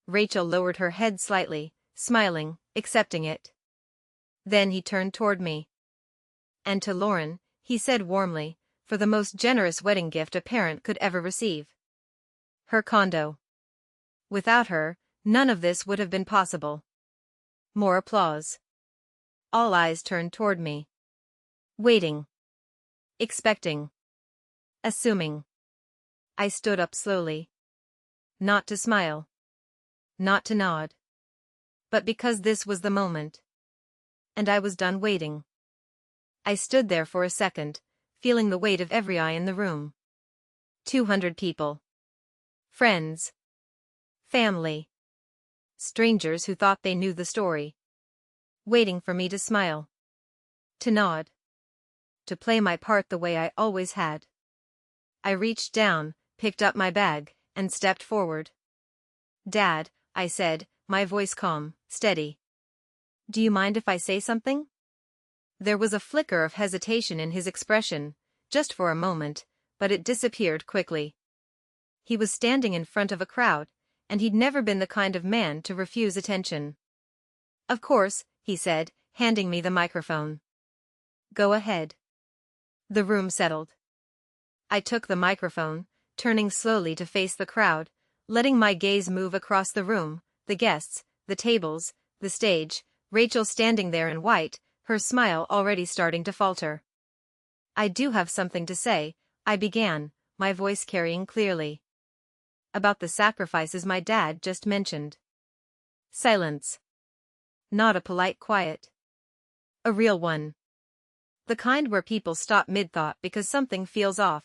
Rachel lowered her head slightly, smiling, accepting it. Then he turned toward me. "And to Lauren," he said warmly, for the most generous wedding gift a parent could ever receive. Her condo. Without her, none of this would have been possible. More applause. All eyes turned toward me. Waiting. Expecting. Assuming. I stood up slowly. Not to smile. Not to nod. But because this was the moment. And I was done waiting. I stood there for a second, feeling the weight of every eye in the room. 200 people. Friends. Family. Strangers who thought they knew the story. Waiting for me to smile. To nod. To play my part the way I always had. I reached down, picked up my bag, and stepped forward. "Dad," I said, my voice calm, steady. "Do you mind if I say something?" There was a flicker of hesitation in his expression, just for a moment, but it disappeared quickly. He was standing in front of a crowd, and he'd never been the kind of man to refuse attention. "Of course," he said, handing me the microphone. "Go ahead." The room settled. I took the microphone, turning slowly to face the crowd, letting my gaze move across the room, the guests, the tables, the stage, Rachel standing there in white, her smile already starting to falter. "I do have something to say," I began, my voice carrying clearly. "About the sacrifices my dad just mentioned." Silence. Not a polite quiet. A real one. The kind where people stop mid-thought because something feels off.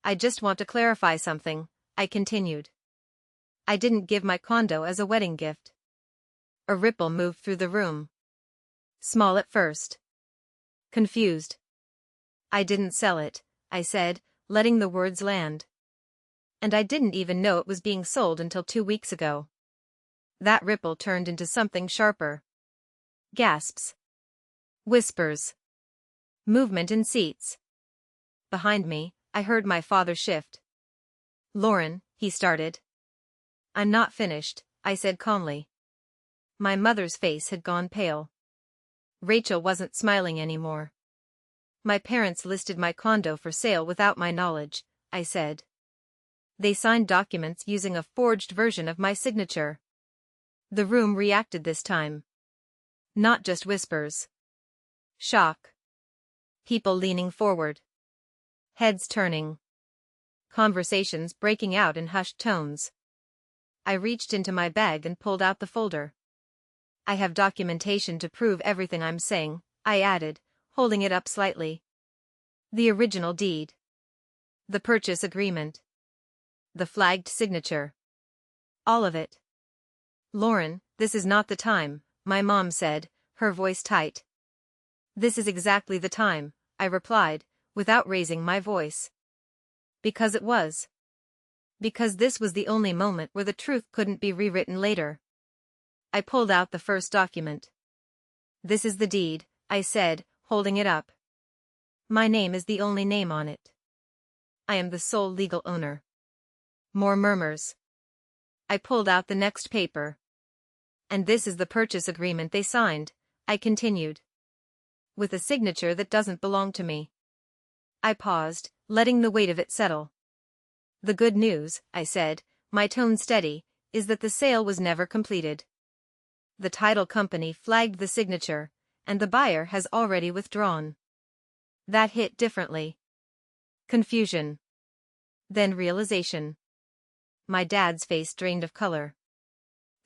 "I just want to clarify something," I continued. "I didn't give my condo as a wedding gift." A ripple moved through the room. Small at first. Confused. "I didn't sell it," I said, letting the words land. "And I didn't even know it was being sold until 2 weeks ago." That ripple turned into something sharper. Gasps. Whispers. Movement in seats. Behind me, I heard my father shift. "Lauren," he started. "I'm not finished," I said calmly. My mother's face had gone pale. Rachel wasn't smiling anymore. "My parents listed my condo for sale without my knowledge," I said. "They signed documents using a forged version of my signature." The room reacted this time. Not just whispers. Shock. People leaning forward. Heads turning. Conversations breaking out in hushed tones. I reached into my bag and pulled out the folder. "I have documentation to prove everything I'm saying," I added, holding it up slightly. "The original deed. The purchase agreement. The flagged signature. All of it." "Lauren, this is not the time," my mom said, her voice tight. "This is exactly the time," I replied, without raising my voice. Because it was. Because this was the only moment where the truth couldn't be rewritten later. I pulled out the first document. "This is the deed," I said, holding it up. "My name is the only name on it. I am the sole legal owner." More murmurs. I pulled out the next paper. "And this is the purchase agreement they signed," I continued. "With a signature that doesn't belong to me." I paused, letting the weight of it settle. "The good news," I said, my tone steady, "is that the sale was never completed. The title company flagged the signature, and the buyer has already withdrawn." That hit differently. Confusion. Then realization. My dad's face drained of color.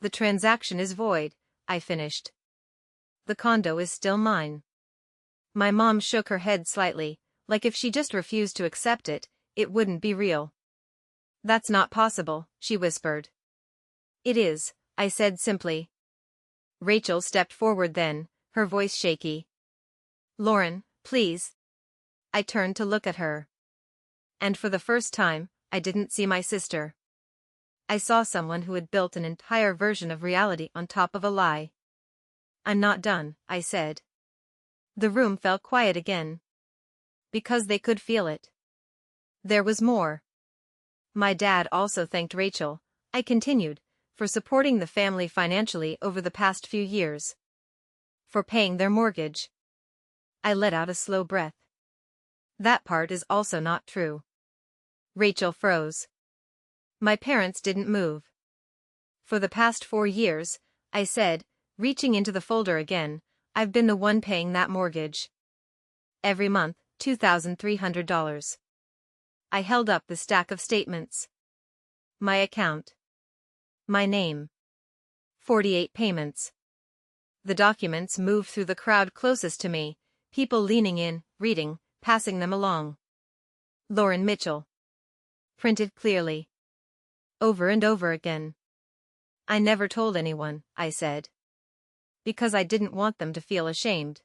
"The transaction is void," I finished. "The condo is still mine." My mom shook her head slightly, like if she just refused to accept it, it wouldn't be real. "That's not possible," she whispered. "It is," I said simply. Rachel stepped forward then, her voice shaky. "Lauren, please." I turned to look at her. And for the first time, I didn't see my sister. I saw someone who had built an entire version of reality on top of a lie. "I'm not done," I said. The room fell quiet again. Because they could feel it. There was more. "My dad also thanked Rachel," I continued, "for supporting the family financially over the past few years. For paying their mortgage." I let out a slow breath. That part is also not true. Rachel froze. My parents didn't move. For the past 4 years, I said, reaching into the folder again, I've been the one paying that mortgage. Every month, $2,300. I held up the stack of statements. My account. My name. 48 payments. The documents moved through the crowd closest to me, people leaning in, reading, passing them along. Lauren Mitchell. Printed clearly. Over and over again. I never told anyone, I said. Because I didn't want them to feel ashamed.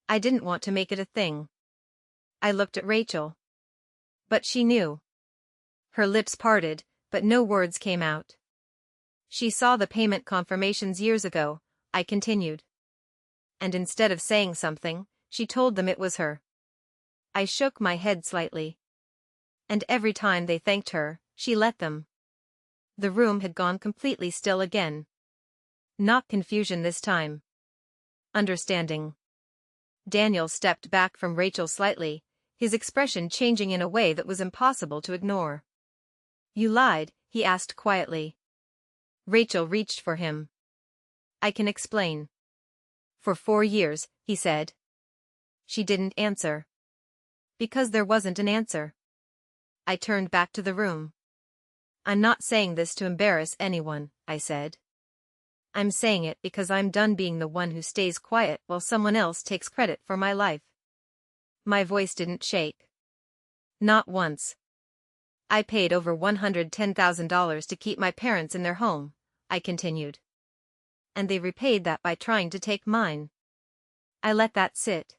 I didn't want to make it a thing. I looked at Rachel. But she knew. Her lips parted, but no words came out. She saw the payment confirmations years ago, I continued. And instead of saying something, she told them it was her. I shook my head slightly. And every time they thanked her, she let them. The room had gone completely still again. Not confusion this time. Understanding. Daniel stepped back from Rachel slightly, his expression changing in a way that was impossible to ignore. You lied, he asked quietly. Rachel reached for him. I can explain. For 4 years, he said. She didn't answer. Because there wasn't an answer. I turned back to the room. I'm not saying this to embarrass anyone, I said. I'm saying it because I'm done being the one who stays quiet while someone else takes credit for my life. My voice didn't shake. Not once. I paid over $110,000 to keep my parents in their home, I continued. And they repaid that by trying to take mine. I let that sit.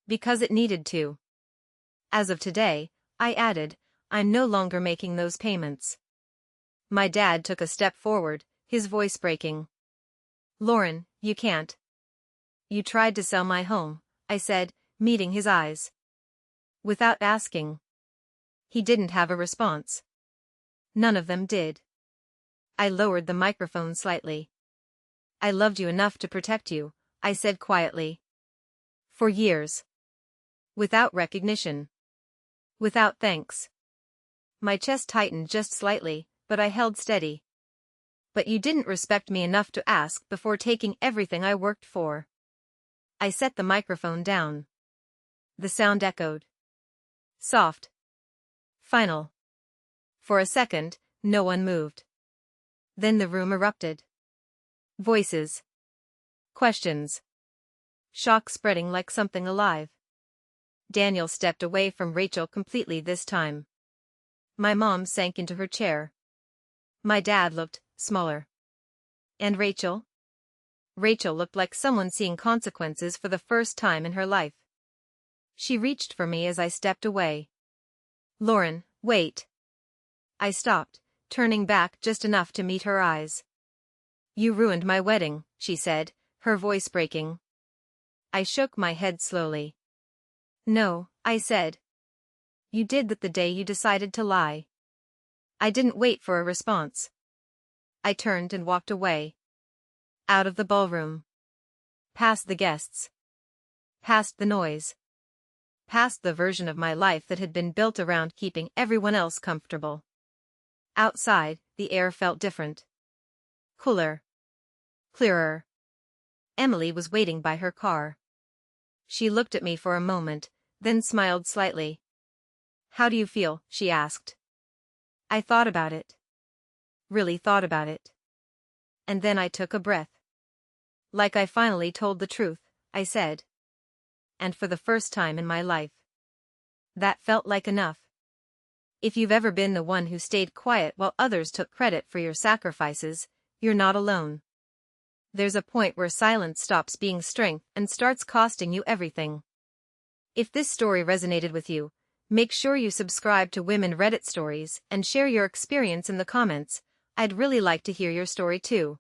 Because it needed to. As of today, I added, I'm no longer making those payments. My dad took a step forward, his voice breaking. Lauren, you can't. You tried to sell my home, I said, meeting his eyes. Without asking. He didn't have a response. None of them did. I lowered the microphone slightly. I loved you enough to protect you, I said quietly. For years. Without recognition. Without thanks. My chest tightened just slightly, but I held steady. But you didn't respect me enough to ask before taking everything I worked for. I set the microphone down. The sound echoed. Soft. Final. For a second, no one moved. Then the room erupted. Voices. Questions. Shock spreading like something alive. Daniel stepped away from Rachel completely this time. My mom sank into her chair. My dad looked smaller. And Rachel? Rachel looked like someone seeing consequences for the first time in her life. She reached for me as I stepped away. Lauren, wait. I stopped, turning back just enough to meet her eyes. You ruined my wedding, she said, her voice breaking. I shook my head slowly. No, I said. You did that the day you decided to lie. I didn't wait for a response. I turned and walked away. Out of the ballroom. Past the guests. Past the noise. Past the version of my life that had been built around keeping everyone else comfortable. Outside, the air felt different. Cooler. Clearer. Emily was waiting by her car. She looked at me for a moment, then smiled slightly. How do you feel? She asked. I thought about it. Really thought about it. And then I took a breath. Like I finally told the truth, I said. And for the first time in my life. That felt like enough. If you've ever been the one who stayed quiet while others took credit for your sacrifices, you're not alone. There's a point where silence stops being strength and starts costing you everything. If this story resonated with you, make sure you subscribe to Women Reddit Stories and share your experience in the comments. I'd really like to hear your story too.